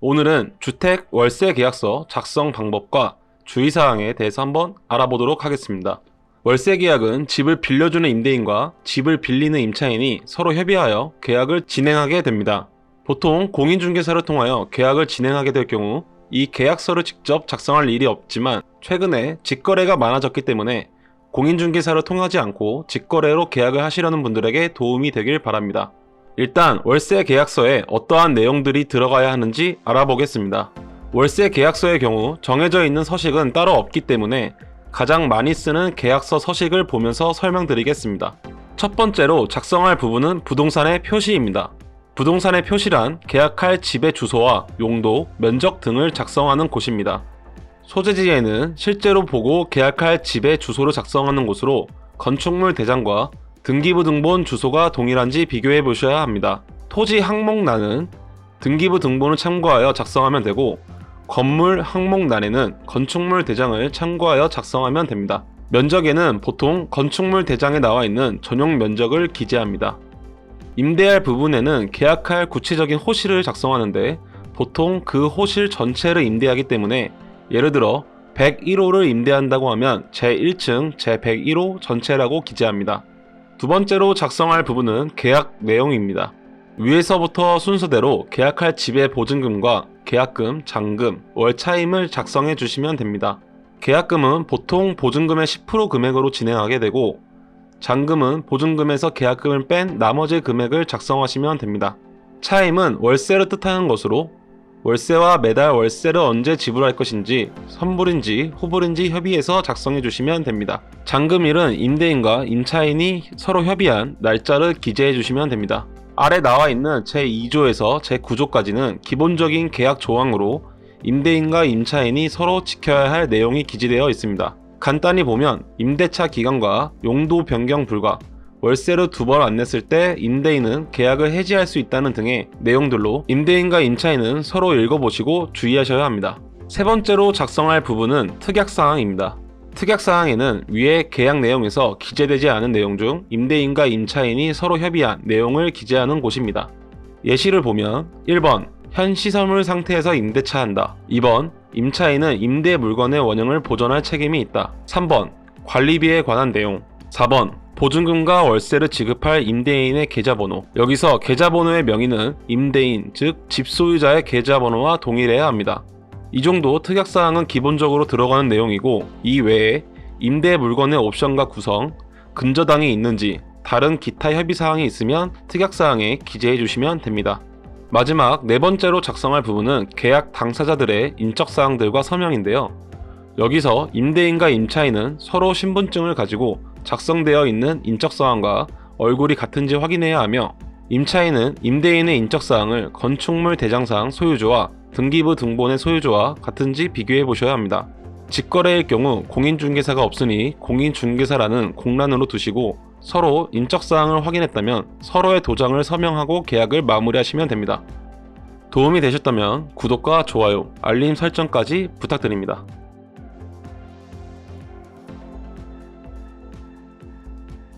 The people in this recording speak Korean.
오늘은 주택 월세 계약서 작성 방법과 주의사항에 대해서 한번 알아보도록 하겠습니다. 월세 계약은 집을 빌려주는 임대인과 집을 빌리는 임차인이 서로 협의하여 계약을 진행하게 됩니다. 보통 공인중개사를 통하여 계약을 진행하게 될 경우 이 계약서를 직접 작성할 일이 없지만 최근에 직거래가 많아졌기 때문에 공인중개사를 통하지 않고 직거래로 계약을 하시려는 분들에게 도움이 되길 바랍니다. 일단 월세 계약서에 어떠한 내용들이 들어가야 하는지 알아보겠습니다. 월세 계약서의 경우 정해져 있는 서식은 따로 없기 때문에 가장 많이 쓰는 계약서 서식을 보면서 설명드리겠습니다. 첫 번째로 작성할 부분은 부동산의 표시입니다. 부동산의 표시란 계약할 집의 주소와 용도, 면적 등을 작성하는 곳입니다. 소재지에는 실제로 보고 계약할 집의 주소를 작성하는 곳으로 건축물 대장과 등기부 등본 주소가 동일한지 비교해 보셔야 합니다. 토지 항목란은 등기부 등본을 참고하여 작성하면 되고 건물 항목란에는 건축물 대장을 참고하여 작성하면 됩니다. 면적에는 보통 건축물 대장에 나와 있는 전용 면적을 기재합니다. 임대할 부분에는 계약할 구체적인 호실을 작성하는데 보통 그 호실 전체를 임대하기 때문에 예를 들어 101호를 임대한다고 하면 제1층 제101호 전체라고 기재합니다. 두 번째로 작성할 부분은 계약 내용입니다. 위에서부터 순서대로 계약할 집의 보증금과 계약금, 잔금, 월차임을 작성해 주시면 됩니다. 계약금은 보통 보증금의 10% 금액으로 진행하게 되고 잔금은 보증금에서 계약금을 뺀 나머지 금액을 작성하시면 됩니다. 차임은 월세를 뜻하는 것으로 월세와 매달 월세를 언제 지불할 것인지 선불인지 후불인지 협의해서 작성해 주시면 됩니다. 잔금일은 임대인과 임차인이 서로 협의한 날짜를 기재해 주시면 됩니다. 아래 나와 있는 제2조에서 제9조까지는 기본적인 계약 조항으로 임대인과 임차인이 서로 지켜야 할 내용이 기재되어 있습니다. 간단히 보면 임대차 기간과 용도 변경 불가, 월세를 2번 안 냈을 때 임대인은 계약을 해지할 수 있다는 등의 내용들로 임대인과 임차인은 서로 읽어보시고 주의하셔야 합니다. 세 번째로 작성할 부분은 특약사항입니다. 특약사항에는 위에 계약 내용에서 기재되지 않은 내용 중 임대인과 임차인이 서로 협의한 내용을 기재하는 곳입니다. 예시를 보면 1번 현 시설물 상태에서 임대차한다. 2번 임차인은 임대 물건의 원형을 보존할 책임이 있다. 3번 관리비에 관한 내용. 4번 보증금과 월세를 지급할 임대인의 계좌번호. 여기서 계좌번호의 명의는 임대인, 즉 집소유자의 계좌번호와 동일해야 합니다. 이 정도 특약사항은 기본적으로 들어가는 내용이고 이 외에 임대 물건의 옵션과 구성, 근저당이 있는지 다른 기타 협의사항이 있으면 특약사항에 기재해 주시면 됩니다. 마지막 네 번째로 작성할 부분은 계약 당사자들의 인적사항들과 서명인데요. 여기서 임대인과 임차인은 서로 신분증을 가지고 작성되어 있는 인적사항과 얼굴이 같은지 확인해야 하며 임차인은 임대인의 인적사항을 건축물 대장상 소유주와 등기부 등본의 소유주와 같은지 비교해 보셔야 합니다. 직거래일 경우 공인중개사가 없으니 공인중개사라는 공란으로 두시고 서로 인적사항을 확인했다면 서로의 도장을 서명하고 계약을 마무리하시면 됩니다. 도움이 되셨다면 구독과 좋아요, 알림 설정까지 부탁드립니다.